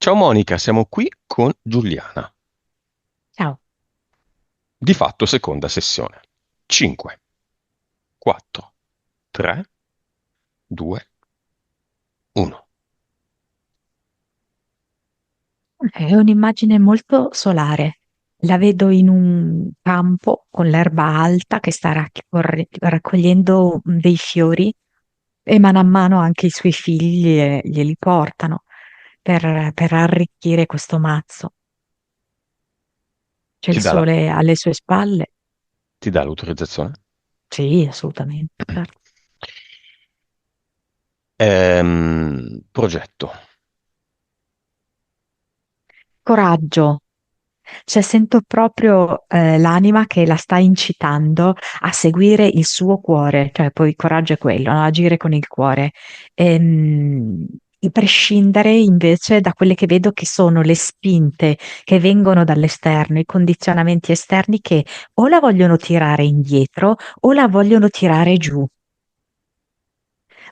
Ciao Monica, siamo qui con Giuliana. Ciao. Di fatto seconda sessione. 5, 4, 3, 2, 1. È un'immagine molto solare. La vedo in un campo con l'erba alta che sta raccogliendo dei fiori e mano a mano anche i suoi figli glieli portano per arricchire questo mazzo. C'è Ti il dà la- sole alle sue spalle. Ti dà l'autorizzazione? Sì, assolutamente, certo. Progetto. Coraggio. Cioè, sento proprio l'anima che la sta incitando a seguire il suo cuore, cioè poi il coraggio è quello, no? Agire con il cuore. E prescindere invece da quelle che vedo che sono le spinte che vengono dall'esterno, i condizionamenti esterni che o la vogliono tirare indietro o la vogliono tirare giù.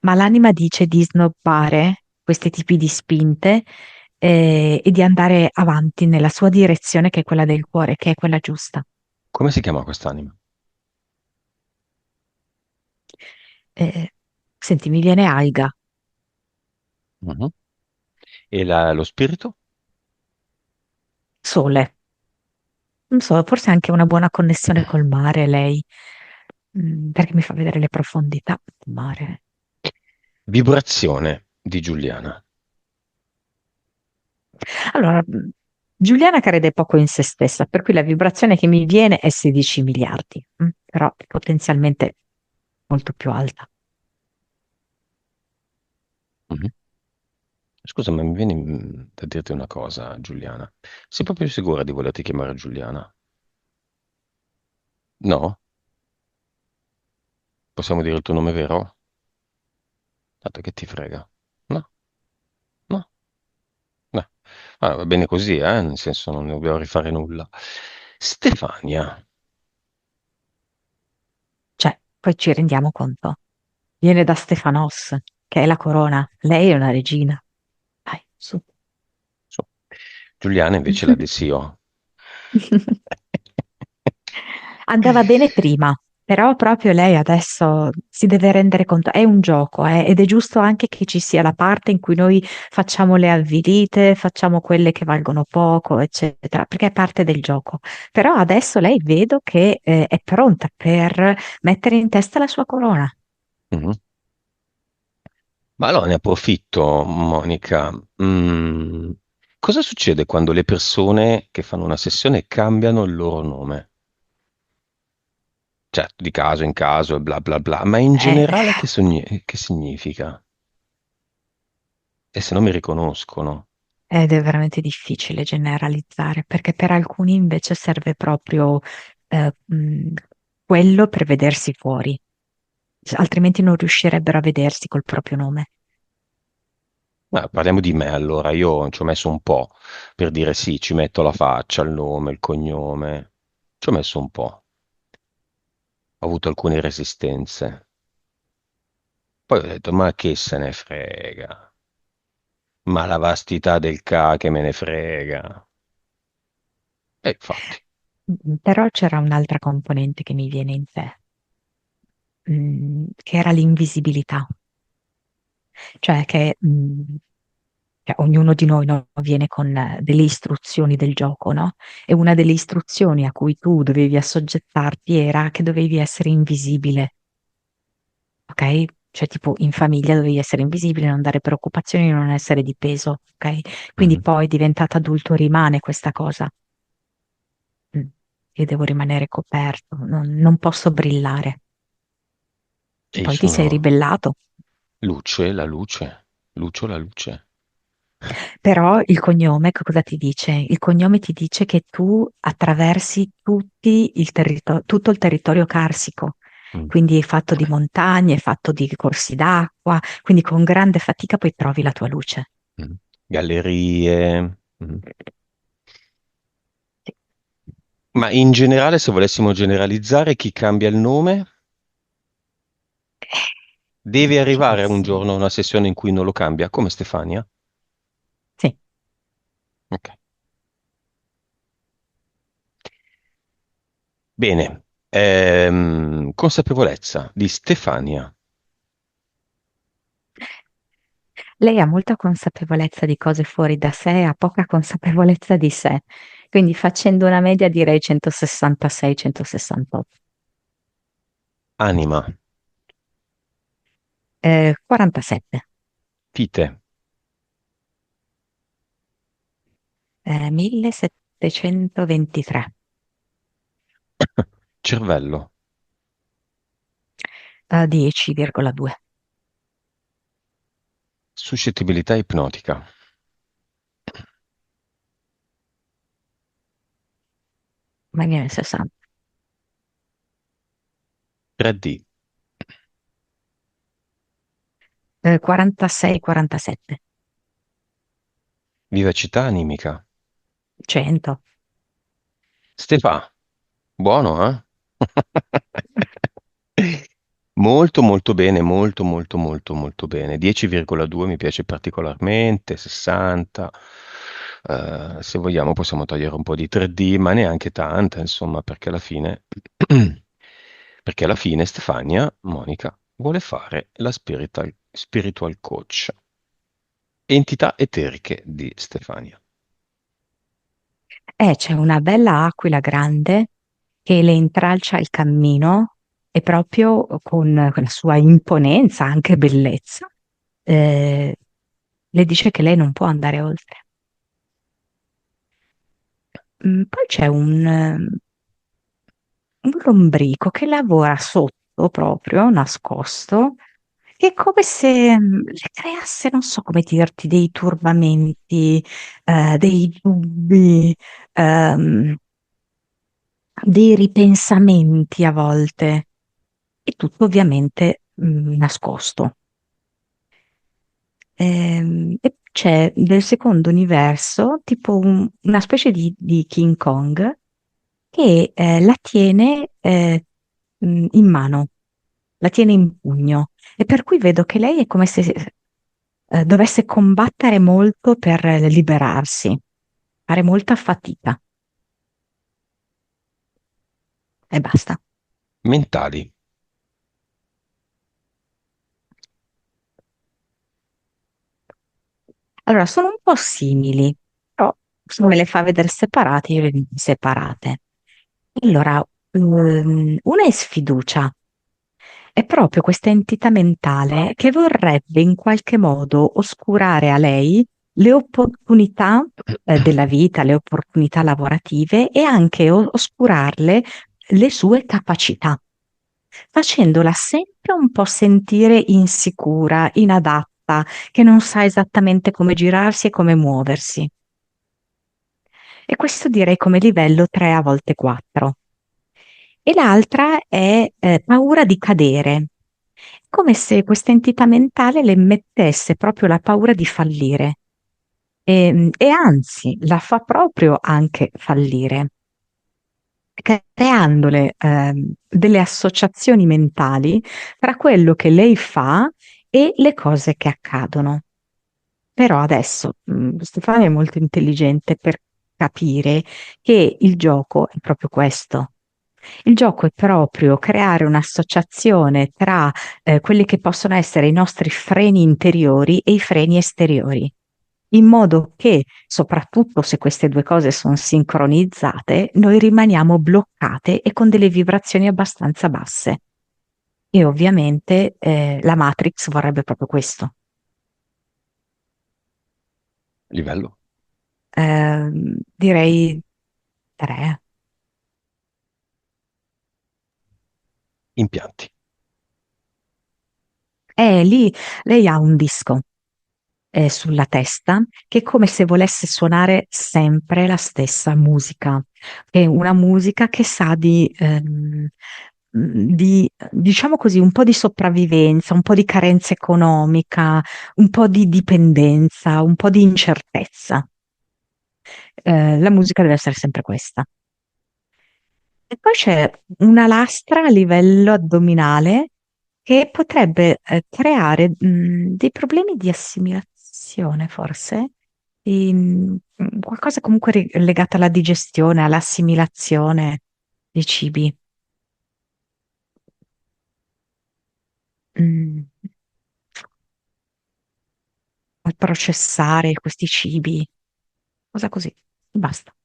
Ma l'anima dice di snobbare questi tipi di spinte e di andare avanti nella sua direzione, che è quella del cuore, che è quella giusta. Come si chiama quest'anima? Eh, senti, mi viene Aiga, Mhm. E lo spirito? sole. Non so, forse anche una buona connessione col mare, lei, perché mi fa vedere le profondità del mare. Vibrazione di Giuliana. Allora, Giuliana crede poco in se stessa, per cui la vibrazione che mi viene è 16 miliardi, però potenzialmente molto più alta. Mhm. Scusa, ma mi viene da dirti una cosa, Giuliana. Sei proprio sicura di volerti chiamare Giuliana? No? Possiamo dire il tuo nome vero? Tanto che ti frega. No, no. No. Ah, va bene così, nel senso non ne dobbiamo rifare nulla. Stefania, Cioè, poi ci rendiamo conto. Viene da Stefanos, che è la corona. Lei è una regina. Dai, su. su. Giuliana invece la Desio. Andava bene prima, però proprio lei adesso si deve rendere conto, è un gioco, ed è giusto anche che ci sia la parte in cui noi facciamo le avvilite, facciamo quelle che valgono poco, eccetera, perché è parte del gioco. Però adesso lei vedo che è pronta per mettere in testa la sua corona. Mhm. Ma allora ne approfitto, Monica. Cosa succede quando le persone che fanno una sessione cambiano il loro nome? Cioè, di caso in caso e bla bla bla, ma in Eh, generale che significa? E se non mi riconoscono? Ed è veramente difficile generalizzare, perché per alcuni invece serve proprio quello per vedersi fuori, altrimenti non riuscirebbero a vedersi col proprio nome. Parliamo di me allora, io ci ho messo un po' per dire sì, ci metto la faccia, il nome, il cognome, ci ho messo un po', ho avuto alcune resistenze. Poi ho detto, ma che se ne frega, ma la vastità del che me ne frega. E infatti, Però c'era un'altra componente che mi viene in te, che era l'invisibilità, cioè che ognuno di noi, no, viene con delle istruzioni del gioco, no? E una delle istruzioni a cui tu dovevi assoggettarti era che dovevi essere invisibile, ok? Cioè, tipo in famiglia dovevi essere invisibile, non dare preoccupazioni, non essere di peso, ok? Quindi mhm. poi diventato adulto rimane questa cosa. Mm. Io devo rimanere coperto, non posso brillare. E io Poi ti sei sono ribellato, luce, la luce, lucio la luce. però il cognome che cosa ti dice? Il cognome ti dice che tu attraversi tutto il territorio carsico, Mm, quindi è fatto di montagne, è fatto di corsi d'acqua, quindi con grande fatica poi trovi la tua luce. mm. Gallerie. Sì. Ma in generale, se volessimo generalizzare, chi cambia il nome deve arrivare un Difficilissimo. giorno a una sessione in cui non lo cambia, come Stefania. Sì, Ok. Bene. Consapevolezza di Stefania. Lei ha molta consapevolezza di cose fuori da sé, ha poca consapevolezza di sé. Quindi facendo una media direi 166-168. Anima. 47. Fite. 1723. Cervello. 10,2. Suscettibilità ipnotica. Ma viene 60. 3D. 46-47. Vivacità animica. 100. Stefa. Buono, eh? Molto molto bene, molto molto molto molto bene. 10,2 mi piace particolarmente, 60. Se vogliamo possiamo togliere un po' di 3D, ma neanche tanta, insomma, perché alla fine, perché alla fine Stefania, Monica, vuole fare la spiritual coach. Entità eteriche di Stefania. C'è una bella aquila grande che le intralcia il cammino e proprio con la sua imponenza, anche bellezza, eh, le dice che lei non può andare oltre. Poi c'è un lombrico che lavora sotto proprio, nascosto, che è come se le creasse, non so come dirti, dei turbamenti, dei dubbi, ehm, dei ripensamenti a volte, e tutto ovviamente nascosto. E c'è del secondo universo tipo una specie di King Kong che la tiene in mano, la tiene in pugno, e per cui vedo che lei è come se dovesse combattere molto per liberarsi, fare molta fatica e basta. Mentali. Allora, sono un po' simili, però se me le fa vedere separate, io le dico separate. Allora, una è sfiducia, è proprio questa entità mentale che vorrebbe in qualche modo oscurare a lei le opportunità, della vita, le opportunità lavorative e anche oscurarle le sue capacità, facendola sempre un po' sentire insicura, inadatta, che non sa esattamente come girarsi e come muoversi. E questo direi come livello 3 a volte 4. E l'altra è paura di cadere, come se questa entità mentale le mettesse proprio la paura di fallire. E anzi, la fa proprio anche fallire, creandole delle associazioni mentali tra quello che lei fa e le cose che accadono. Però adesso Stefania è molto intelligente per capire che il gioco è proprio questo. Il gioco è proprio creare un'associazione tra quelli che possono essere i nostri freni interiori e i freni esteriori, in modo che, soprattutto se queste due cose sono sincronizzate, noi rimaniamo bloccate e con delle vibrazioni abbastanza basse. E ovviamente la Matrix vorrebbe proprio questo. Livello. Direi 3. Impianti. Lì lei ha un disco sulla testa che è come se volesse suonare sempre la stessa musica. È una musica che sa di, diciamo così, un po' di sopravvivenza, un po' di carenza economica, un po' di dipendenza, un po' di incertezza. La musica deve essere sempre questa. E poi c'è una lastra a livello addominale che potrebbe creare dei problemi di assimilazione, forse. qualcosa comunque legato alla digestione, all'assimilazione dei cibi. Mm, al processare questi cibi, cosa così, basta.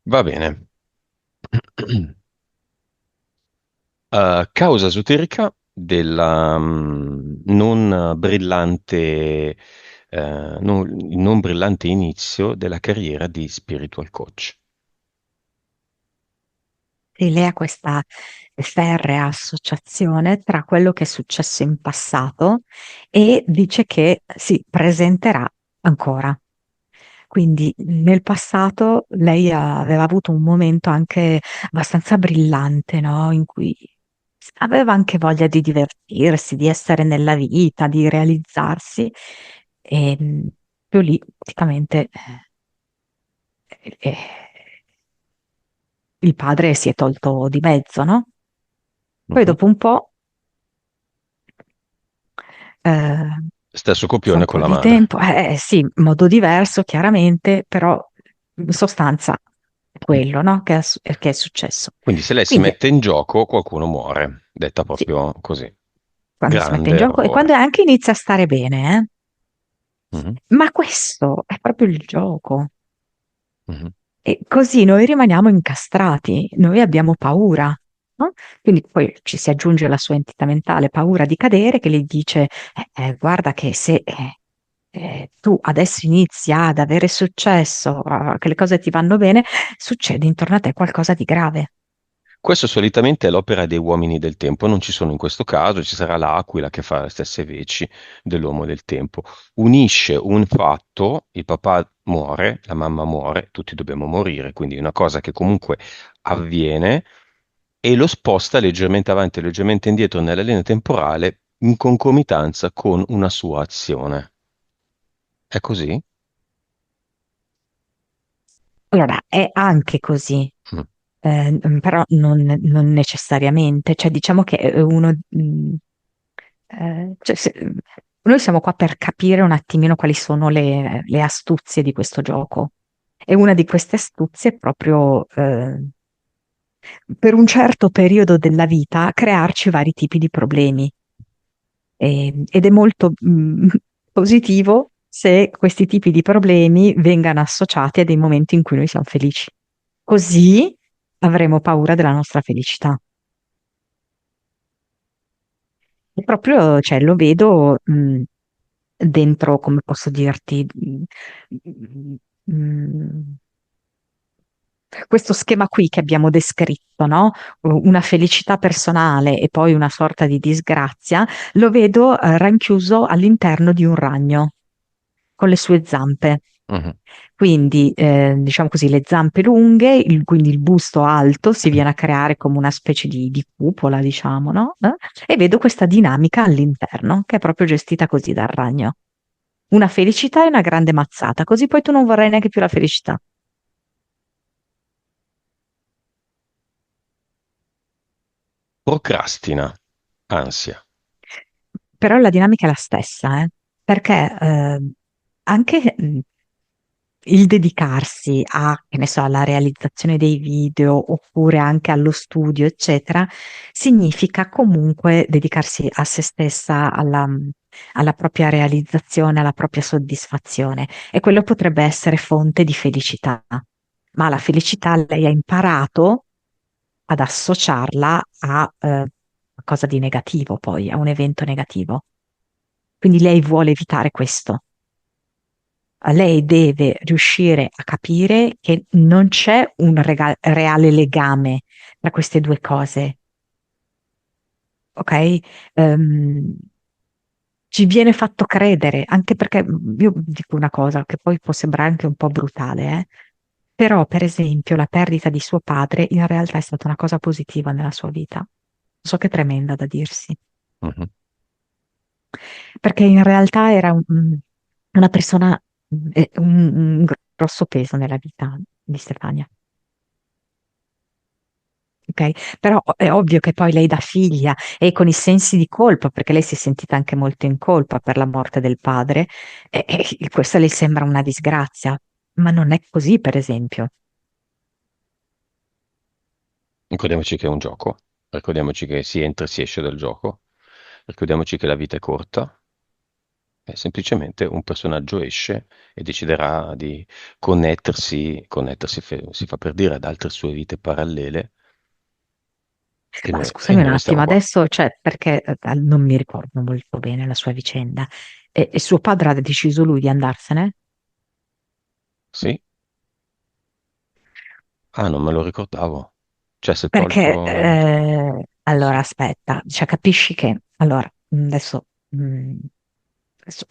Va bene. Causa esoterica della non brillante, il non brillante inizio della carriera di spiritual coach. E lei ha questa ferrea associazione tra quello che è successo in passato e dice che si presenterà ancora. Quindi nel passato lei aveva avuto un momento anche abbastanza brillante, no? In cui aveva anche voglia di divertirsi, di essere nella vita, di realizzarsi. E più lì, praticamente, eh, il padre si è tolto di mezzo, no? Poi Mhm. dopo un po', eh, Stesso passa copione un con po' la di madre. tempo, sì, in modo diverso chiaramente, però in sostanza è quello, no? Che è successo. Quindi se lei si Quindi mette in gioco, qualcuno muore, detta sì, proprio così. quando si mette in Grande gioco e errore. quando anche inizia a stare bene, eh? Mhm, Ma questo è proprio il gioco. mhm. E così noi rimaniamo incastrati, noi abbiamo paura, no? Quindi poi ci si aggiunge la sua entità mentale, paura di cadere, che le dice, guarda che se tu adesso inizi ad avere successo, che le cose ti vanno bene, succede intorno a te qualcosa di grave. Questo solitamente è l'opera dei uomini del tempo, non ci sono in questo caso, ci sarà l'aquila che fa le stesse veci dell'uomo del tempo. Unisce un fatto, il papà muore, la mamma muore, tutti dobbiamo morire, quindi è una cosa che comunque avviene e lo sposta leggermente avanti e leggermente indietro nella linea temporale in concomitanza con una sua azione. È così? Allora, è anche così, Mm. però non necessariamente, cioè diciamo che è uno, cioè, noi siamo qua per capire un attimino quali sono le astuzie di questo gioco. E una di queste astuzie è proprio, per un certo periodo della vita, crearci vari tipi di problemi. Ed è molto, positivo se questi tipi di problemi vengano associati a dei momenti in cui noi siamo felici. Così avremo paura della nostra felicità. E proprio, cioè, lo vedo, dentro, come posso dirti, mh, questo schema qui che abbiamo descritto, no? Una felicità personale e poi una sorta di disgrazia, lo vedo, ranchiuso all'interno di un ragno con le sue zampe. Mhm. Quindi, diciamo così, le zampe lunghe, quindi il busto alto si viene a creare come una specie di cupola, diciamo, no? E vedo questa dinamica all'interno, che è proprio gestita così dal ragno. Una felicità e una grande mazzata, così poi tu non vorrai neanche più la felicità. Procrastina, ansia. Però la dinamica è la stessa, perché anche il dedicarsi a, che ne so, alla realizzazione dei video oppure anche allo studio, eccetera, significa comunque dedicarsi a se stessa, alla propria realizzazione, alla propria soddisfazione. E quello potrebbe essere fonte di felicità. Ma la felicità lei ha imparato ad associarla a qualcosa di negativo, poi, a un evento negativo. Quindi lei vuole evitare questo. Lei deve riuscire a capire che non c'è un reale legame tra queste due cose, ok? Ehm, Ci viene fatto credere, anche perché io dico una cosa che poi può sembrare anche un po' brutale, però per esempio la perdita di suo padre in realtà è stata una cosa positiva nella sua vita. So che è tremenda da dirsi, Mhm. perché in realtà era una persona, un grosso peso nella vita di Stefania. ok? Però è ovvio che poi lei da figlia e con i sensi di colpa, perché lei si è sentita anche molto in colpa per la morte del padre, e questo le sembra una disgrazia, ma non è così, per esempio. Ricordiamoci che è un gioco, ricordiamoci che si entra e si esce dal gioco, ricordiamoci che la vita è corta, e semplicemente un personaggio esce e deciderà di si fa per dire, ad altre sue vite parallele Ma e scusami un noi restiamo attimo, qua. adesso, cioè, perché non mi ricordo molto bene la sua vicenda. E suo padre ha deciso lui di andarsene? Sì? Ah, non me lo ricordavo. Cioè, si è Perché, tolto la vita. allora, aspetta, cioè, capisci che, allora, adesso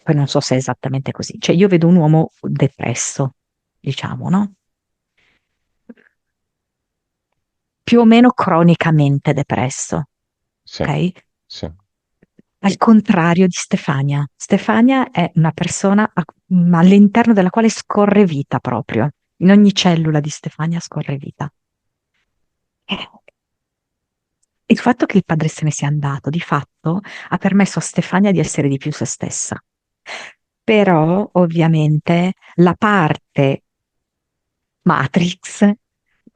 poi non so se è esattamente così, cioè io vedo un uomo depresso, diciamo, no? Più o meno cronicamente depresso, Sì, ok? sì. Al contrario di Stefania. Stefania è una persona all'interno della quale scorre vita proprio. In ogni cellula di Stefania scorre vita. Eh, Il fatto che il padre se ne sia andato, di fatto, ha permesso a Stefania di essere di più se stessa. Però, ovviamente, la parte Matrix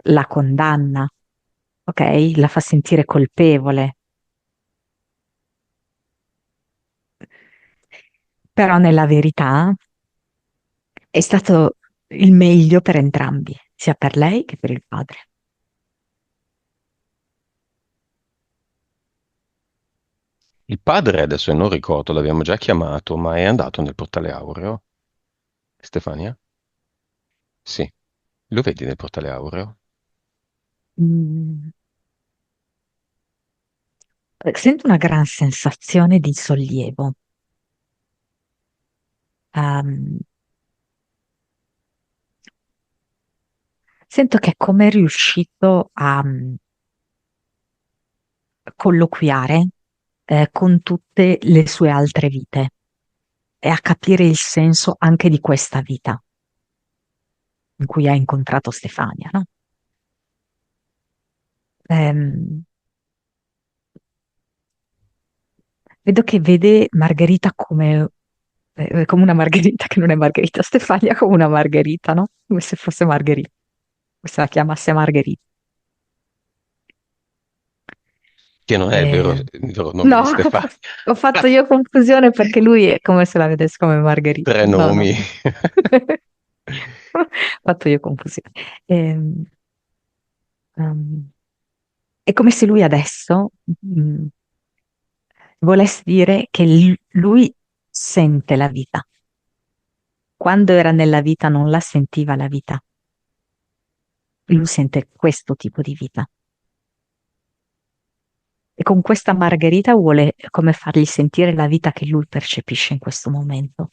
la condanna, ok? La fa sentire colpevole. Però nella verità è stato il meglio per entrambi, sia per lei che per il padre. Il padre adesso non ricordo, l'abbiamo già chiamato, ma è andato nel portale aureo. Stefania? Sì. Lo vedi nel portale aureo? Mm, Sento una gran sensazione di sollievo. Ehm, Sento che è come riuscito a colloquiare con tutte le sue altre vite e a capire il senso anche di questa vita in cui ha incontrato Stefania, no? Ehm, Vedo che vede Margherita come una Margherita che non è Margherita, Stefania come una Margherita, no? Come se fosse Margherita, come se la chiamasse Margherita. Che non è Eh, il vero nome no, di Stefania. ho fatto io confusione perché lui è come se la vedesse come Margherita. Tre No, no. nomi. Ho fatto io confusione. Ehm, ehm, è come se lui adesso volesse dire che lui sente la vita. Quando era nella vita non la sentiva la vita. Lui sente questo tipo di vita. E con questa Margherita vuole come fargli sentire la vita che lui percepisce in questo momento.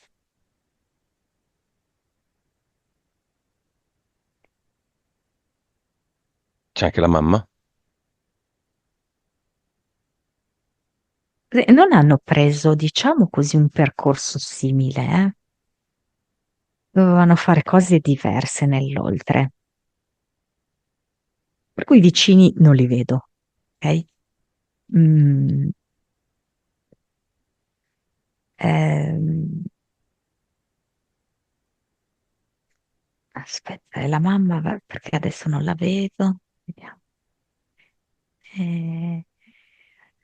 C'è anche la mamma. Non hanno preso, diciamo così, un percorso simile, eh? Dovevano fare cose diverse nell'oltre. Per cui i vicini non li vedo, ok? Mm, ehm, aspetta, e la mamma, perché adesso non la vedo. Vediamo.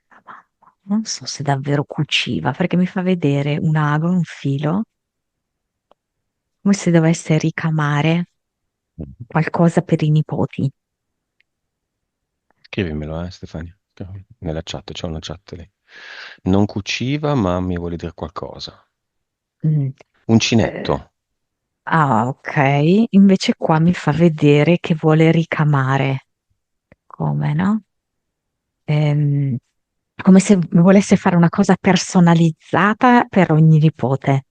La mamma, non so se davvero cuciva, perché mi fa vedere un ago, un filo, come se dovesse ricamare qualcosa per i nipoti. Scrivimelo, Stefania. Nella chat, c'è una chat lì. Non cuciva, ma mi vuole dire qualcosa. Mm. Uncinetto. Eh, ok, invece qua mi fa vedere che vuole ricamare. Come, no? Ehm, Come se volesse fare una cosa personalizzata per ogni nipote.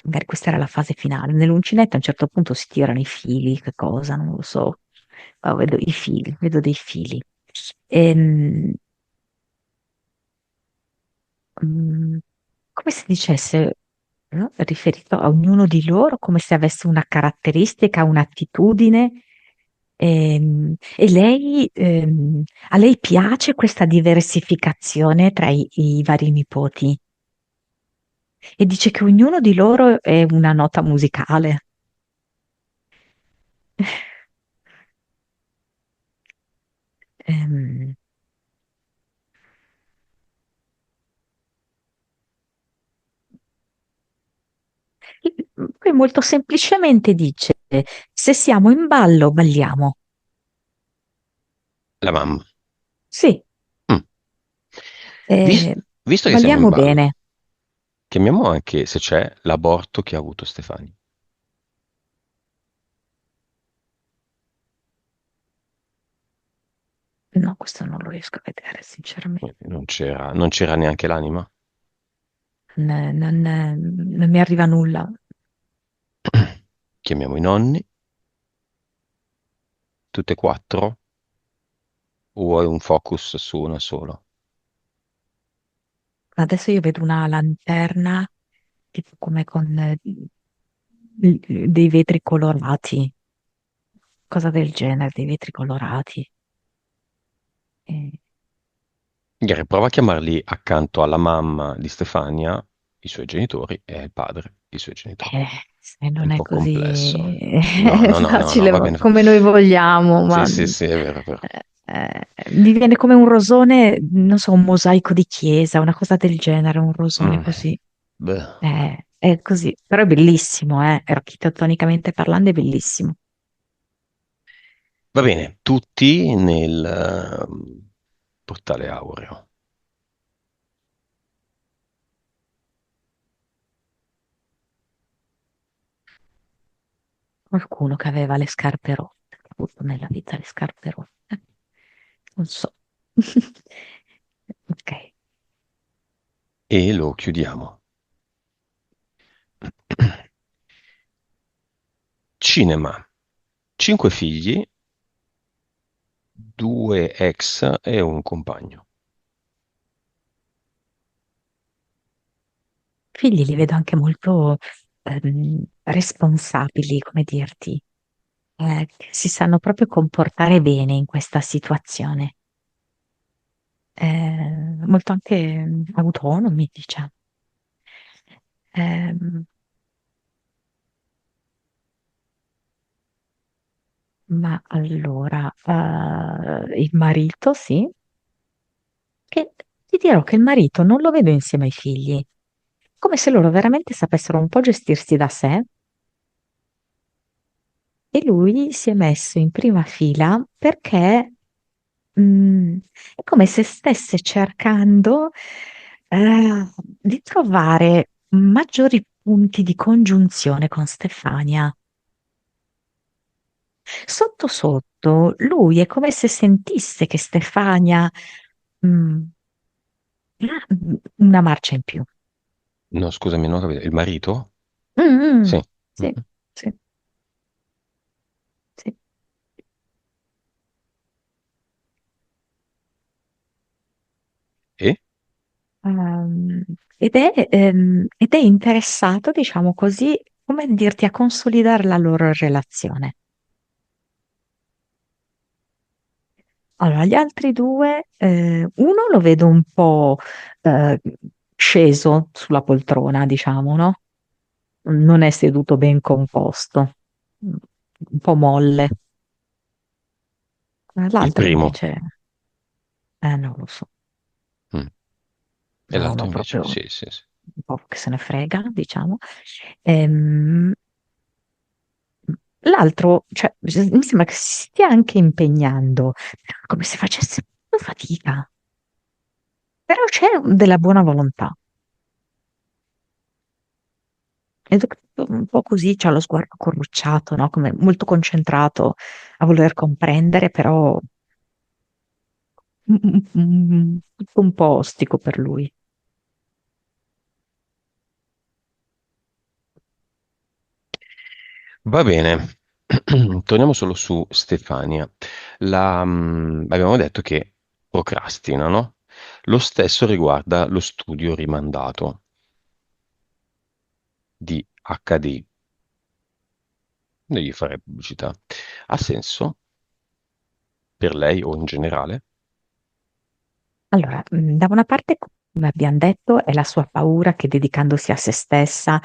Magari questa era la fase finale. Nell'uncinetto a un certo punto si tirano i fili, che cosa, non lo so. Oh, vedo i fili, vedo dei fili. Ehm, mm, Come se dicesse, no? Riferito a ognuno di loro, come se avesse una caratteristica, un'attitudine E lei, a lei piace questa diversificazione tra i vari nipoti e dice che ognuno di loro è una nota musicale. Ehm, Poi molto semplicemente dice: se siamo in ballo, balliamo. La mamma. Sì, Mm. Vis- eh, Visto che siamo in balliamo ballo, bene. chiamiamo anche se c'è l'aborto che ha avuto Stefania. No, questo non lo riesco a vedere, sinceramente. Non c'era neanche l'anima? Non mi arriva nulla. Chiamiamo i nonni, tutte e quattro, o vuoi un focus su uno solo? Adesso io vedo una lanterna tipo come con dei vetri colorati, cosa del genere, dei vetri colorati. Eh, Gary, prova a chiamarli accanto alla mamma di Stefania, i suoi genitori, e il padre, i suoi genitori. Se È un non è po' complesso. così No, no, no, no, no, facile va bene. come noi vogliamo, Sì, ma sì, sì, è vero, è vero. mi viene come un rosone, non so, un mosaico di chiesa, una cosa del genere, un rosone Mm. così. Beh. È così, però è bellissimo, architettonicamente parlando è bellissimo. Va bene, tutti nel portale aureo. Qualcuno che aveva le scarpe rotte, che ha avuto nella vita le scarpe rotte. Non so. Ok. E lo chiudiamo. Cinema. Cinque figli, due ex e un compagno. Figli li vedo anche molto responsabili, come dirti, che si sanno proprio comportare bene in questa situazione. Molto anche autonomi, diciamo. Ehm, ma allora, il marito, sì, che ti dirò che il marito non lo vedo insieme ai figli, come se loro veramente sapessero un po' gestirsi da sé e lui si è messo in prima fila perché è come se stesse cercando di trovare maggiori punti di congiunzione con Stefania. Sotto sotto, lui è come se sentisse che Stefania mm, ha una marcia in più. No, scusami, non ho capito. Il marito? Mm, Sì. sì, sì, sì. E? Ehm, ed è interessato, diciamo così, come dirti, a consolidare la loro relazione. Allora, gli altri due, uno lo vedo un po' eh, sceso sulla poltrona, diciamo, no? Non è seduto ben composto, un po' molle. Il L'altro primo. invece, non lo so, Mm. E no, l'altro no, invece? proprio Sì, sì, sì. un po' che se ne frega, diciamo. Ehm, L'altro, cioè, mi sembra che si stia anche impegnando, come se facesse fatica, però c'è della buona volontà. Ed è un po' così, c'ha lo sguardo corrucciato, no? Come molto concentrato a voler comprendere, però tutto un po' ostico per lui. Va bene. Torniamo solo su Stefania. Abbiamo detto che procrastina, no? Lo stesso riguarda lo studio rimandato di HD. Devi fare pubblicità. Ha senso? per lei o in generale? Allora, da una parte, come abbiamo detto, è la sua paura che dedicandosi a se stessa,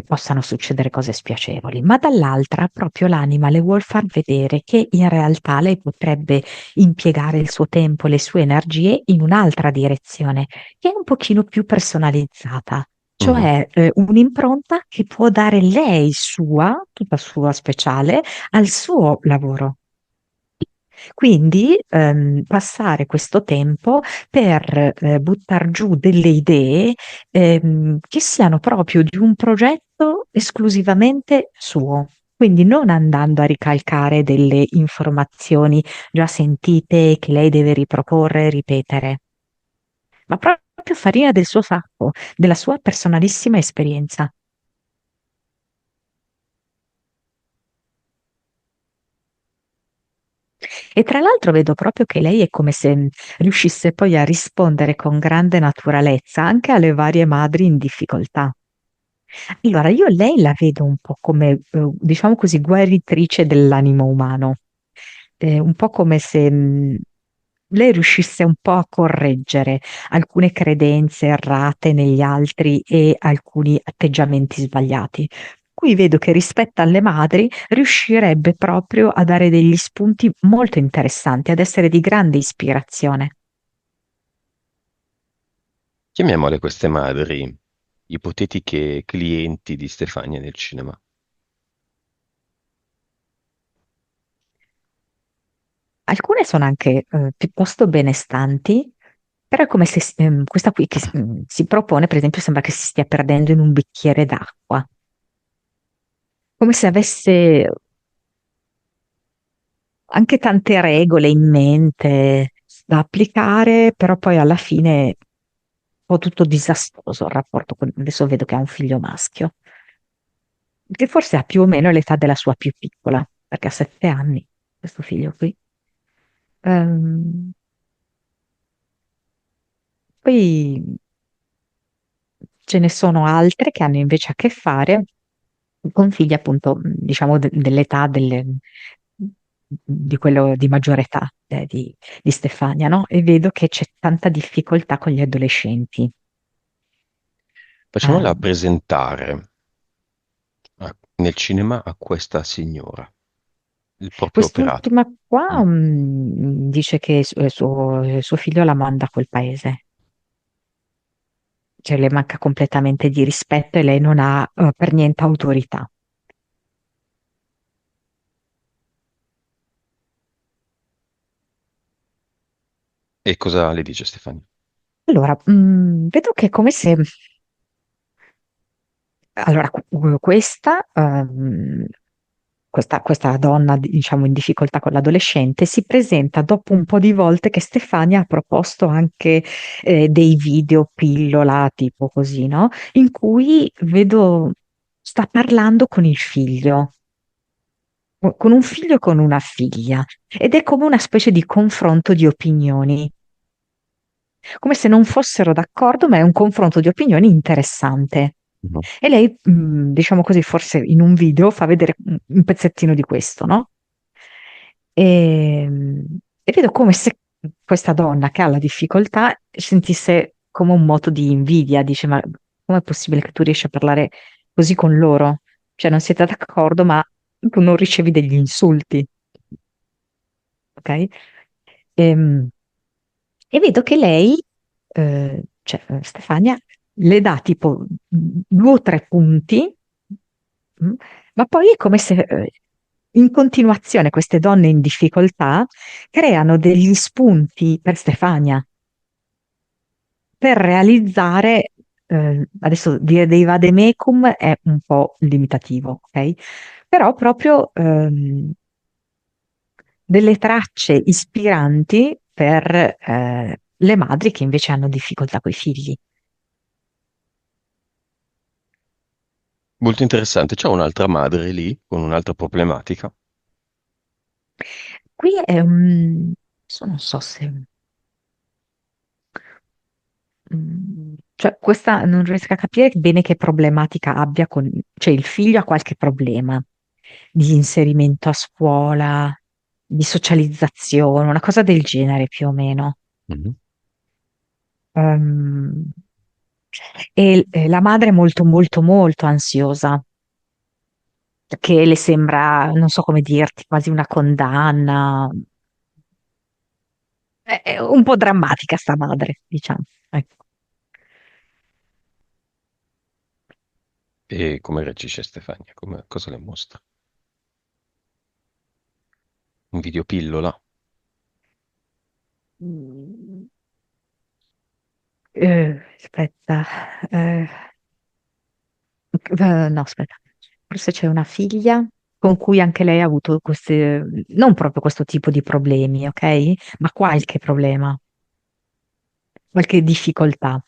possano succedere cose spiacevoli, ma dall'altra proprio l'anima le vuol far vedere che in realtà lei potrebbe impiegare il suo tempo, le sue energie in un'altra direzione, che è un pochino più personalizzata, Mhm. cioè, un'impronta che può dare lei sua, tutta sua speciale, al suo lavoro. Quindi passare questo tempo per buttar giù delle idee che siano proprio di un progetto esclusivamente suo. Quindi non andando a ricalcare delle informazioni già sentite che lei deve riproporre e ripetere, ma proprio farina del suo sacco, della sua personalissima esperienza. E tra l'altro vedo proprio che lei è come se riuscisse poi a rispondere con grande naturalezza anche alle varie madri in difficoltà. Allora, io lei la vedo un po' come, diciamo così, guaritrice dell'animo umano. Un po' come se lei riuscisse un po' a correggere alcune credenze errate negli altri e alcuni atteggiamenti sbagliati. Qui vedo che rispetto alle madri riuscirebbe proprio a dare degli spunti molto interessanti, ad essere di grande ispirazione. Chiamiamole queste madri ipotetiche clienti di Stefania nel cinema. Alcune sono anche piuttosto benestanti, però è come se questa qui che si propone, per esempio, sembra che si stia perdendo in un bicchiere d'acqua, come se avesse anche tante regole in mente da applicare, però poi alla fine è un po' tutto disastroso il rapporto con... Adesso vedo che ha un figlio maschio, che forse ha più o meno l'età della sua più piccola, perché ha 7 anni, questo figlio qui. Ehm, Poi ce ne sono altre che hanno invece a che fare con figli appunto, diciamo, dell'età di quello di maggiore età, di Stefania, no? E vedo che c'è tanta difficoltà con gli adolescenti. Facciamola Ehm, presentare nel cinema a questa signora, il proprio operato. Quest'ultima Mm. qua, dice che suo figlio la manda a quel paese, cioè le manca completamente di rispetto e lei non ha, per niente autorità. E cosa le dice Stefania? Allora, vedo che è come se allora, questa donna, diciamo, in difficoltà con l'adolescente, si presenta dopo un po' di volte che Stefania ha proposto anche dei video pillola, tipo così, no? In cui vedo, sta parlando con il figlio, con un figlio e con una figlia, ed è come una specie di confronto di opinioni, come se non fossero d'accordo, ma è un confronto di opinioni interessante. Mhm. E lei, diciamo così, forse in un video fa vedere un pezzettino di questo, no? E vedo come se questa donna che ha la difficoltà sentisse come un moto di invidia, dice, ma com'è possibile che tu riesci a parlare così con loro? Cioè non siete d'accordo, ma tu non ricevi degli insulti, ok? Ehm, E vedo che lei, cioè Stefania, le dà tipo 2 o 3 punti, mm, ma poi è come se in continuazione queste donne in difficoltà creano degli spunti per Stefania per realizzare, adesso dire dei vademecum è un po' limitativo, ok? Però proprio delle tracce ispiranti per le madri che invece hanno difficoltà con i figli. Molto interessante. C'è un'altra madre lì con un'altra problematica. Qui è un... adesso non so se... cioè, questa non riesco a capire bene che problematica abbia cioè il figlio ha qualche problema di inserimento a scuola, di socializzazione, una cosa del genere più o meno. Mhm. Ehm, e la madre è molto, molto, molto ansiosa, che le sembra, non so come dirti, quasi una condanna. È un po' drammatica sta madre, diciamo. Ecco. E come reagisce Stefania? Cosa le mostra? Un videopillola? Mm, aspetta, no, aspetta, forse c'è una figlia con cui anche lei ha avuto queste, non proprio questo tipo di problemi, ok? Ma qualche problema, qualche difficoltà,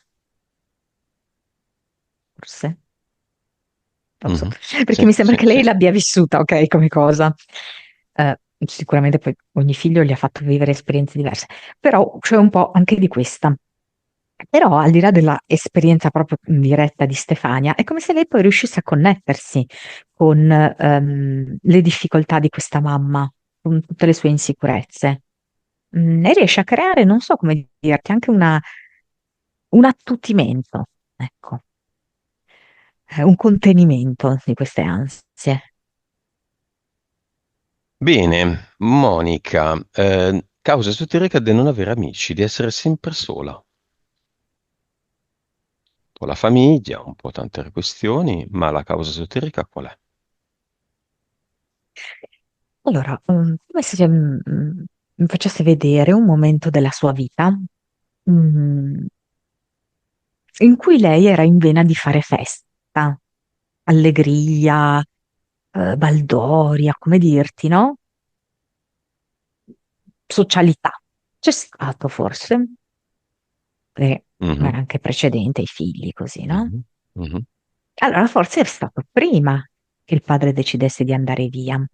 forse. Non lo so, Mhm. perché Sì, mi sembra sì, che sì. lei l'abbia vissuta, ok, come cosa. Sicuramente poi ogni figlio gli ha fatto vivere esperienze diverse, però c'è un po' anche di questa. Però al di là dell'esperienza proprio diretta di Stefania, è come se lei poi riuscisse a connettersi con le difficoltà di questa mamma, con tutte le sue insicurezze. E riesce a creare, non so come dirti, anche un attutimento, ecco, un contenimento di queste ansie. Bene, Monica, causa esoterica di non avere amici, di essere sempre sola. Un po' la famiglia, un po' tante questioni, ma la causa esoterica qual è? Allora, come se mi facesse vedere un momento della sua vita, mm, in cui lei era in vena di fare festa, allegria, baldoria, come dirti, no? Socialità. C'è stato forse, e Mhm, era anche precedente ai figli, così, no? mhm, mhm. Allora, forse è stato prima che il padre decidesse di andare via.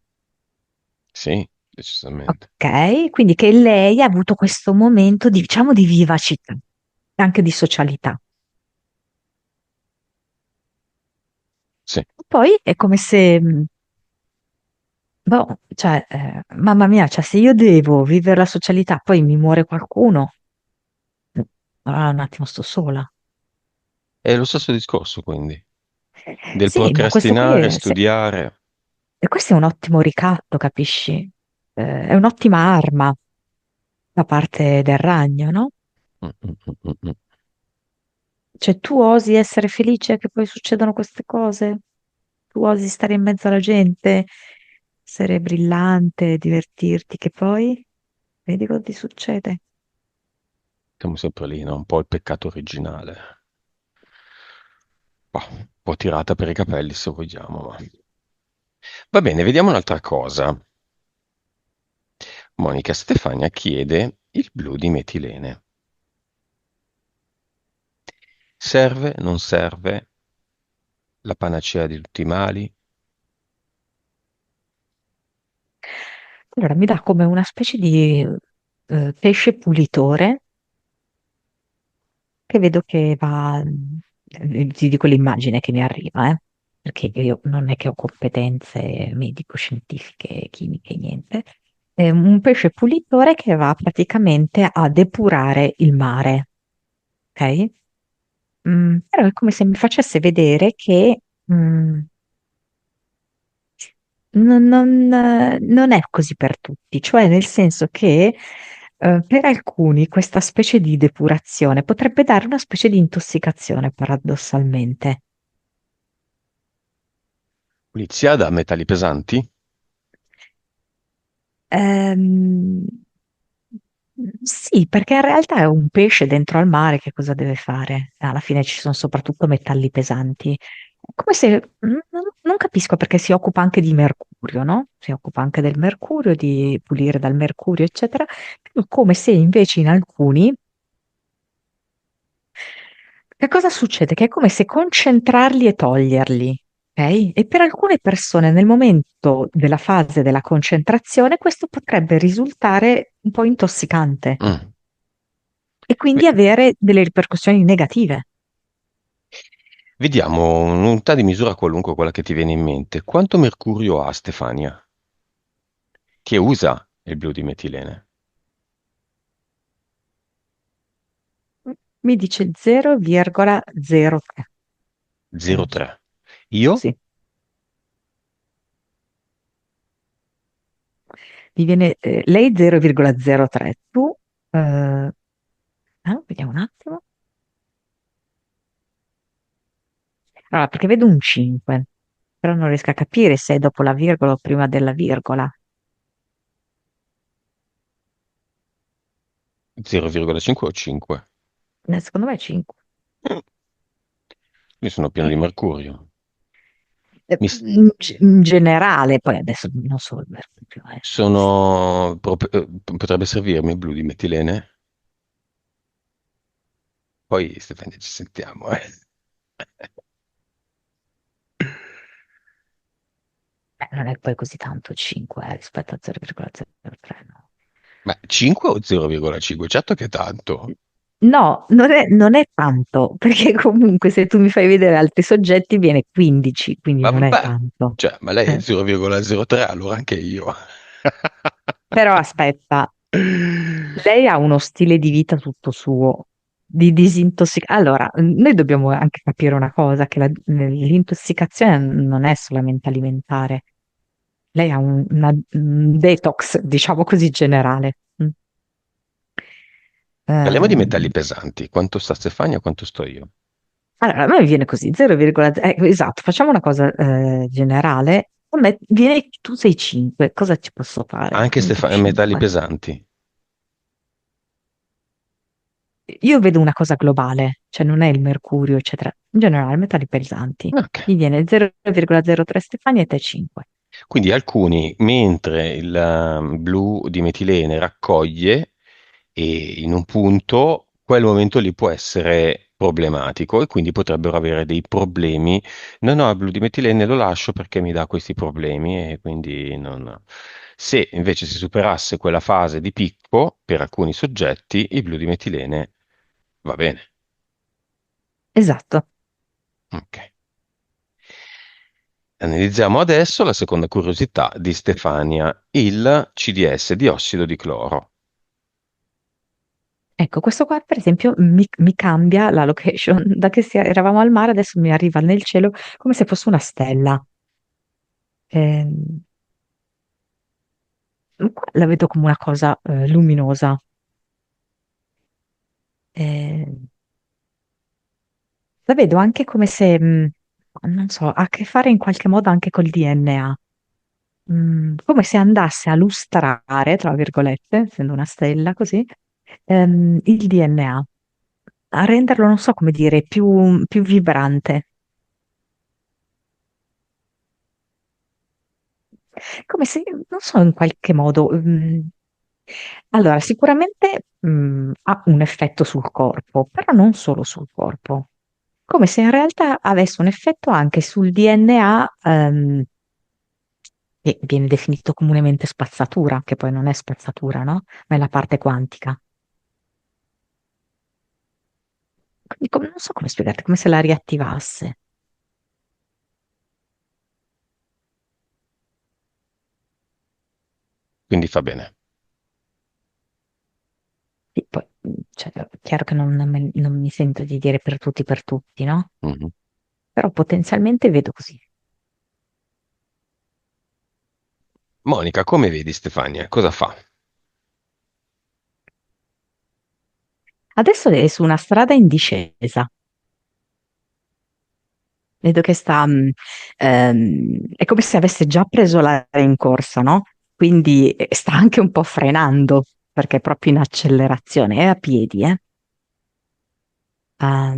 Sì, decisamente. Ok, quindi che lei ha avuto questo momento di, diciamo, di vivacità, anche di socialità. Sì. Poi è come se, boh, cioè, mamma mia, cioè, se io devo vivere la socialità, poi mi muore qualcuno, allora un attimo sto sola. È lo stesso discorso, quindi, del Sì, ma questo qui procrastinare, studiare. e questo è un ottimo ricatto, capisci? È un'ottima arma da parte del ragno, no? Mm, mm, mm, mm, mm. Cioè, tu osi essere felice che poi succedano queste cose? Tu osi stare in mezzo alla gente, essere brillante, divertirti, che poi vedi cosa ti succede. Siamo sempre lì, no? Un po' il peccato originale. Bah, un po' tirata per i capelli, se vogliamo, ma... Va bene, vediamo un'altra cosa. Monica Stefania chiede il blu di metilene. Serve? Non serve? La panacea di tutti i mali? Allora, mi dà come una specie di pesce pulitore che vedo che va, ti dico l'immagine che mi arriva, perché io non è che ho competenze medico-scientifiche, chimiche, niente. È un pesce pulitore che va praticamente a depurare il mare, ok? Però è come se mi facesse vedere che mm, non è così per tutti, cioè nel senso che per alcuni questa specie di depurazione potrebbe dare una specie di intossicazione, paradossalmente. Pulizia da metalli pesanti? Ehm, sì, perché in realtà è un pesce dentro al mare, che cosa deve fare? Alla fine ci sono soprattutto metalli pesanti. È come se, non capisco perché si occupa anche di mercurio, no? Si occupa anche del mercurio, di pulire dal mercurio, eccetera. Però come se invece in alcuni, che cosa succede? Che è come se concentrarli e toglierli, ok? E per alcune persone nel momento della fase della concentrazione questo potrebbe risultare un po' intossicante Mm. e quindi Ve- avere delle ripercussioni negative. Vediamo un'unità di misura qualunque, quella che ti viene in mente. Quanto mercurio ha Stefania? Che usa? il blu di metilene? Mi dice 0,03. Mm, 0,3. Io? sì, mi viene, lei 0,03, tu, vediamo un attimo. Allora, perché vedo un 5, però non riesco a capire se è dopo la virgola o prima della virgola. 0,5 o 5? Secondo me è 5. Io sono pieno di mercurio. In generale, poi adesso non so il mercurio, Potrebbe servirmi il blu di metilene? Poi, Stefania, ci sentiamo, eh. Non è poi così tanto 5, rispetto a 0,03, no. Ma 5 o 0,5? Certo che è tanto. No, non è tanto, perché comunque se tu mi fai vedere altri soggetti viene 15, quindi Ma non è vabbè, tanto. cioè, ma lei è Eh. 0,03, allora anche io. Però aspetta, lei ha uno stile di vita tutto suo, di disintossicazione. Allora, noi dobbiamo anche capire una cosa, che l'intossicazione non è solamente alimentare. Lei ha un detox, diciamo così, generale. Mm. Parliamo di metalli Ehm, pesanti. Quanto sta Stefania, quanto sto io? allora, a me viene così, 0,0, esatto, facciamo una cosa generale. A me viene, tu sei 5, cosa ci posso fare? Anche metalli 5. pesanti. Io vedo una cosa globale, cioè non è il mercurio, eccetera. In generale, metalli pesanti. Ok. Mi viene 0,03 Stefania e te 5. Quindi alcuni, mentre il blu di metilene raccoglie e in un punto, quel momento lì può essere problematico e quindi potrebbero avere dei problemi. No, no, il blu di metilene lo lascio perché mi dà questi problemi e quindi non. Se invece si superasse quella fase di picco per alcuni soggetti, il blu di metilene va bene. Esatto. Ok. Analizziamo adesso la seconda curiosità di Stefania, il CDS, diossido di cloro. Ecco, questo qua per esempio mi cambia la location. Da che eravamo al mare, adesso mi arriva nel cielo come se fosse una stella. Ehm, Qua la vedo come una cosa luminosa. Eh, la vedo anche come se, non so, ha a che fare in qualche modo anche col DNA. Come se andasse a lustrare, tra virgolette, essendo una stella così, il DNA, a renderlo, non so come dire, più vibrante. Come se, non so, in qualche modo. Allora, sicuramente ha un effetto sul corpo, però non solo sul corpo. Come se in realtà avesse un effetto anche sul DNA, che viene definito comunemente spazzatura, che poi non è spazzatura, no? Ma è la parte quantica. Quindi non so come spiegarti, come se la riattivasse. Quindi fa bene. Sì, poi, cioè, è chiaro che non mi sento di dire per tutti, no? Mhm. Però potenzialmente vedo così. Monica, come vedi Stefania? Cosa fa? Adesso è su una strada in discesa. Vedo che è come se avesse già preso l'aria in corsa, no? Quindi sta anche un po' frenando, perché è proprio in accelerazione, è a piedi, eh?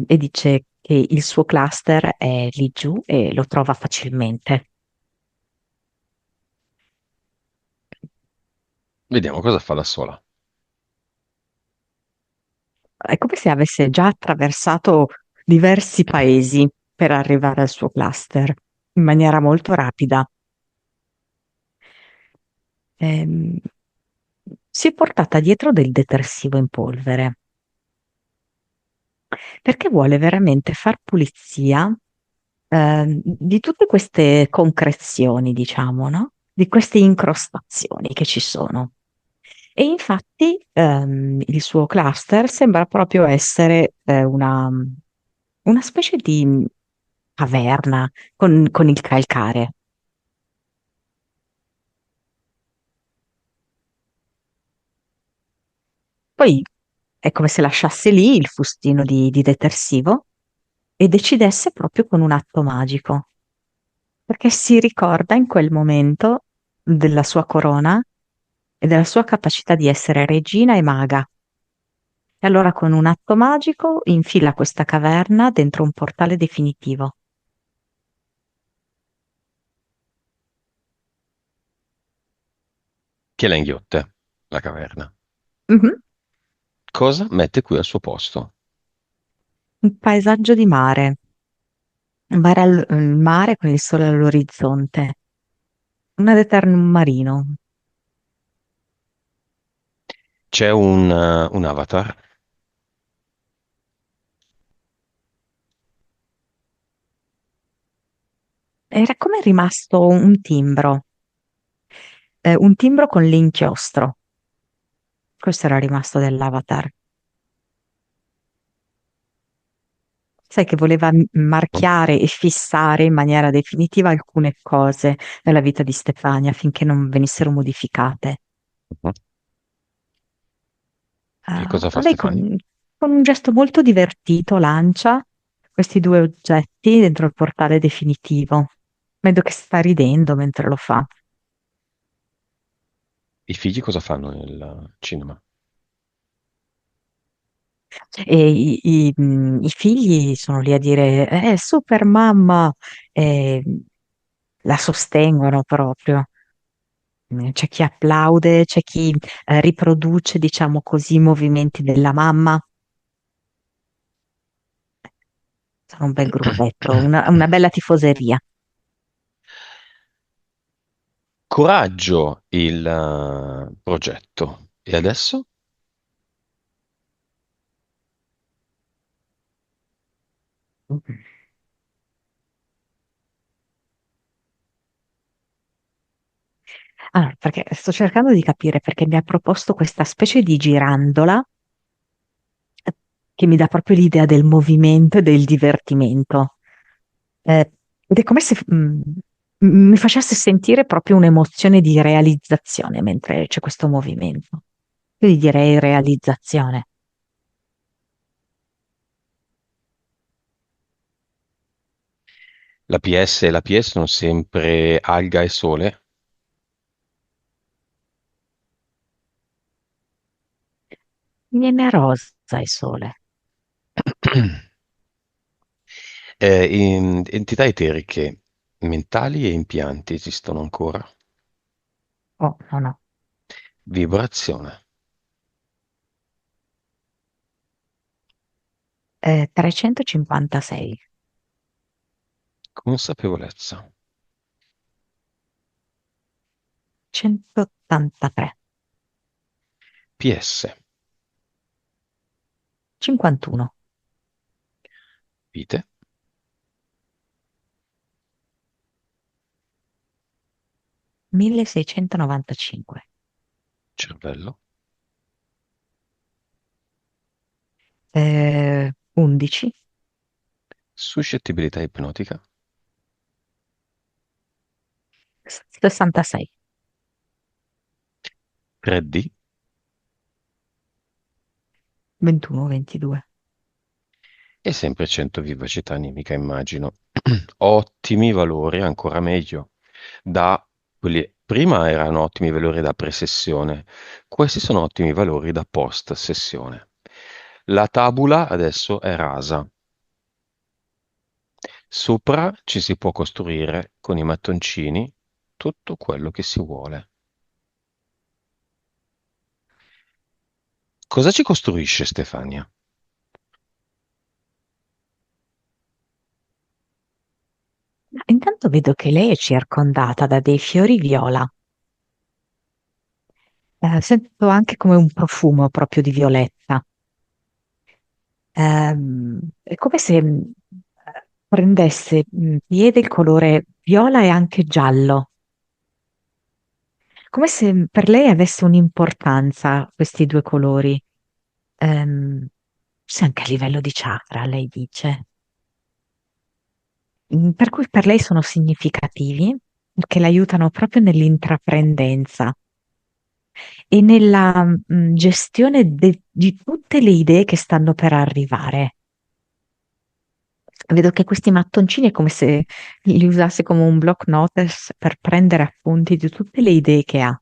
E dice che il suo cluster è lì giù e lo trova facilmente. Vediamo cosa fa da sola. È come se avesse già attraversato diversi paesi per arrivare al suo cluster in maniera molto rapida. Ehm, Si è portata dietro del detersivo in polvere perché vuole veramente far pulizia di tutte queste concrezioni, diciamo, no? Di queste incrostazioni che ci sono. E infatti il suo cluster sembra proprio essere una specie di caverna con il calcare. Poi è come se lasciasse lì il fustino di detersivo e decidesse proprio con un atto magico, perché si ricorda in quel momento della sua corona e della sua capacità di essere regina e maga. E allora con un atto magico infila questa caverna dentro un portale definitivo. Che la inghiotte, la caverna. Mhm. Cosa mette qui al suo posto? Un paesaggio di mare, il mare con il sole all'orizzonte, un eternum marino. C'è un avatar. Era come rimasto un timbro con l'inchiostro. Questo era rimasto dell'avatar. Sai che voleva marchiare e fissare in maniera definitiva alcune cose nella vita di Stefania affinché non venissero modificate. Mhm. Che cosa fa Lei Stefania? con un gesto molto divertito lancia questi due oggetti dentro il portale definitivo. Vedo che sta ridendo mentre lo fa. I figli cosa fanno nel cinema? E i figli sono lì a dire, super mamma, e la sostengono proprio. C'è chi applaude, c'è chi riproduce, diciamo così, i movimenti della mamma. Sono un bel gruppetto, una bella tifoseria. Coraggio il progetto. E adesso? Allora, perché sto cercando di capire perché mi ha proposto questa specie di girandola eh, che mi dà proprio l'idea del movimento e del divertimento. Ed è come se mi facesse sentire proprio un'emozione di realizzazione mentre c'è questo movimento. Quindi direi realizzazione. La PS e la PS sono sempre alga e sole. Viene rosa il sole. Entità eteriche, mentali e impianti esistono ancora. Oh, no, no. Vibrazione, 356, consapevolezza, 183, PS, 51, vite, 1695, cervello, 11, suscettibilità ipnotica, 66, 3D 21, 22. e sempre 100 vivacità animica, immagino. Ottimi valori, ancora meglio. Da quelli, prima erano ottimi valori da pre-sessione, questi sono ottimi valori da post-sessione. La tabula adesso è rasa. Sopra ci si può costruire con i mattoncini tutto quello che si vuole. Cosa ci costruisce Stefania? Intanto vedo che lei è circondata da dei fiori viola. Sento anche come un profumo proprio di violetta. È come se prendesse piede il colore viola e anche giallo. come se per lei avesse un'importanza questi due colori. Forse anche a livello di chakra, lei dice. Per cui per lei sono significativi perché l'aiutano proprio nell'intraprendenza e nella gestione di tutte le idee che stanno per arrivare. Vedo che questi mattoncini è come se li usasse come un block notice per prendere appunti di tutte le idee che ha.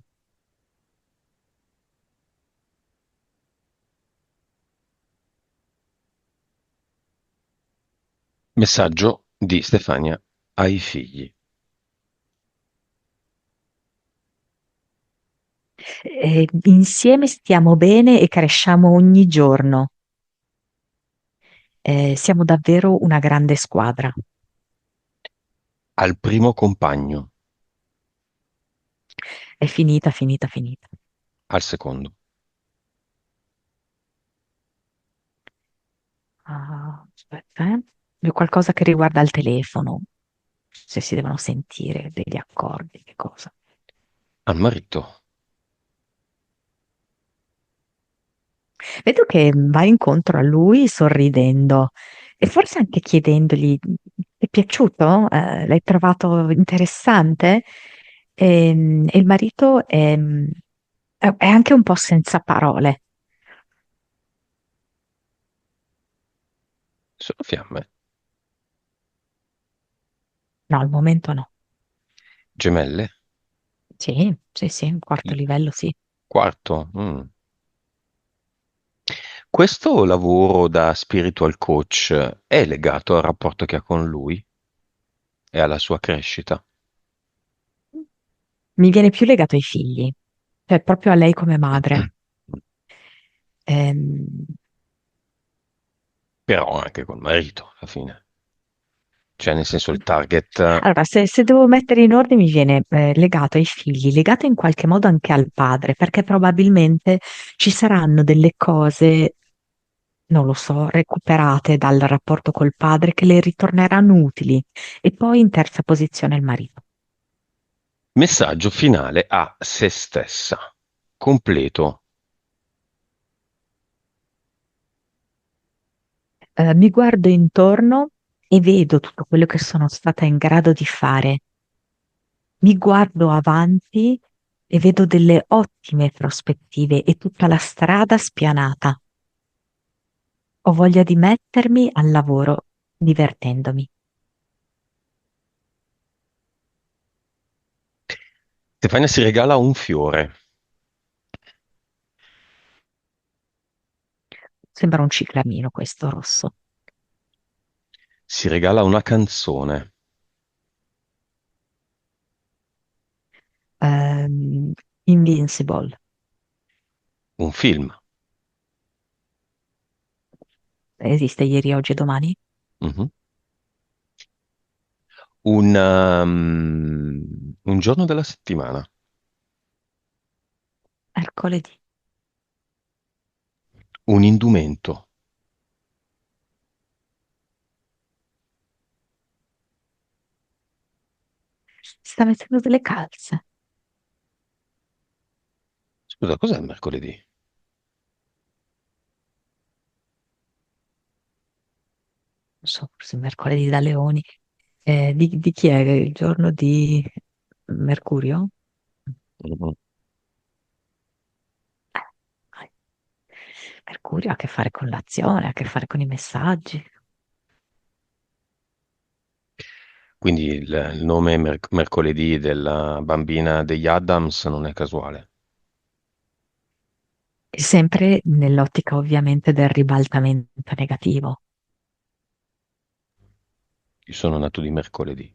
Messaggio di Stefania ai figli. Insieme stiamo bene e cresciamo ogni giorno. Siamo davvero una grande squadra. Al primo compagno, È finita, finita, finita. al secondo. Ah, aspetta, eh. C'è qualcosa che riguarda il telefono, se si devono sentire degli accordi, che cosa. Al marito. Vedo che va incontro a lui sorridendo e forse anche chiedendogli: "Ti è piaciuto? L'hai trovato interessante?" E il marito è anche un po' senza parole. Sono fiamme. No, al momento no. Gemelle. Sì, sì, sì, un quarto Il livello, sì. quarto. Questo lavoro da spiritual coach è legato al rapporto che ha con lui e alla sua crescita? Mi viene più legato ai figli, cioè proprio a lei come madre. Ehm, Però anche col marito, alla fine. Cioè, nel senso, il target. allora, se devo mettere in ordine, mi viene legato ai figli, legato in qualche modo anche al padre, perché probabilmente ci saranno delle cose, non lo so, recuperate dal rapporto col padre che le ritorneranno utili. E poi in terza posizione il marito. Messaggio finale a se stessa. Completo. Mi guardo intorno e vedo tutto quello che sono stata in grado di fare. Mi guardo avanti e vedo delle ottime prospettive e tutta la strada spianata. Ho voglia di mettermi al lavoro divertendomi. Stefania si regala un fiore, Sembra un ciclamino questo rosso. si regala una canzone, Ehm, Invincible. un film, Esiste ieri, oggi e domani? mhm, un giorno della settimana, Mercoledì. un indumento. Si sta mettendo delle calze. Scusa, cos'è il mercoledì? Non so, forse mercoledì da Leoni. Di chi è il giorno di Mercurio? Mhm. Vai. Mercurio ha a che fare con l'azione, ha a che fare con i messaggi. Quindi il nome mercoledì della bambina degli Addams non è casuale. E sempre nell'ottica ovviamente del ribaltamento negativo. Io sono nato di mercoledì.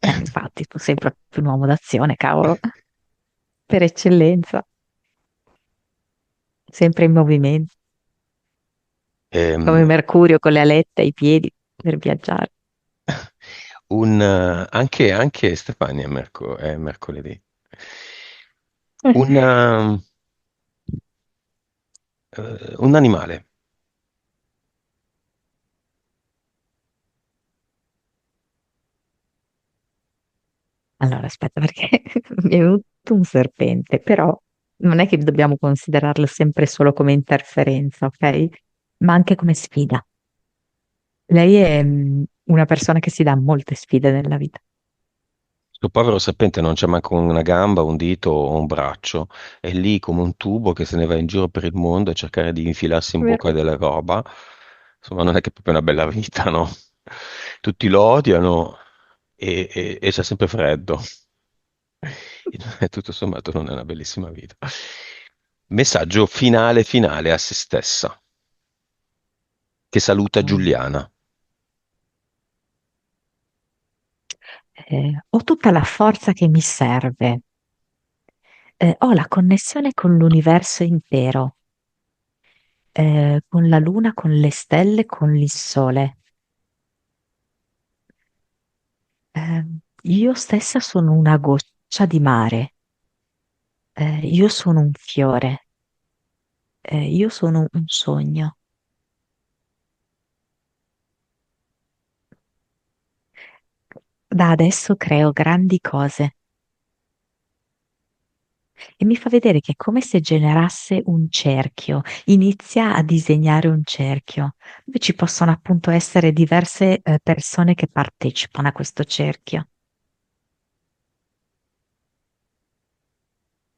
Infatti, tu sei proprio un uomo d'azione, cavolo, per eccellenza, sempre in movimento, come Ehm, Mercurio con le alette ai piedi per viaggiare. anche Stefania è mercoledì. Un, un animale. Allora, aspetta, perché mi è venuto tutto un serpente, però non è che dobbiamo considerarlo sempre solo come interferenza, ok? Ma anche come sfida. Lei è una persona che si dà molte sfide nella vita. Questo povero serpente non c'è manco una gamba, un dito o un braccio, è lì come un tubo che se ne va in giro per il mondo a cercare di infilarsi in bocca Vero? della roba. Insomma, non è che è proprio una bella vita, no? Tutti lo odiano e c'è sempre freddo. E tutto sommato non è una bellissima vita. Messaggio finale finale a se stessa, che saluta Mm. Giuliana. Ho tutta la forza che mi serve. Ho la connessione con l'universo intero, con la luna, con le stelle, con il sole. Eh, io stessa sono una goccia di mare. Io sono un fiore. Io sono un sogno. Da adesso creo grandi cose e mi fa vedere che è come se generasse un cerchio, inizia a disegnare un cerchio, dove ci possono appunto essere diverse persone che partecipano a questo cerchio.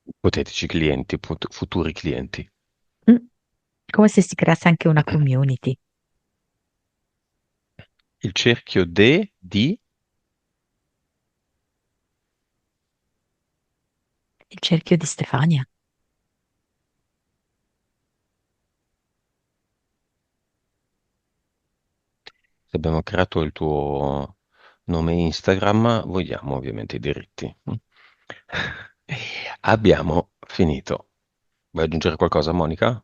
Ipotetici clienti, futuri clienti. Mm. Come se si creasse anche una community, Il cerchio di, il cerchio di Stefania. se abbiamo creato il tuo nome Instagram, vogliamo ovviamente i diritti. Abbiamo finito. Vuoi aggiungere qualcosa, Monica?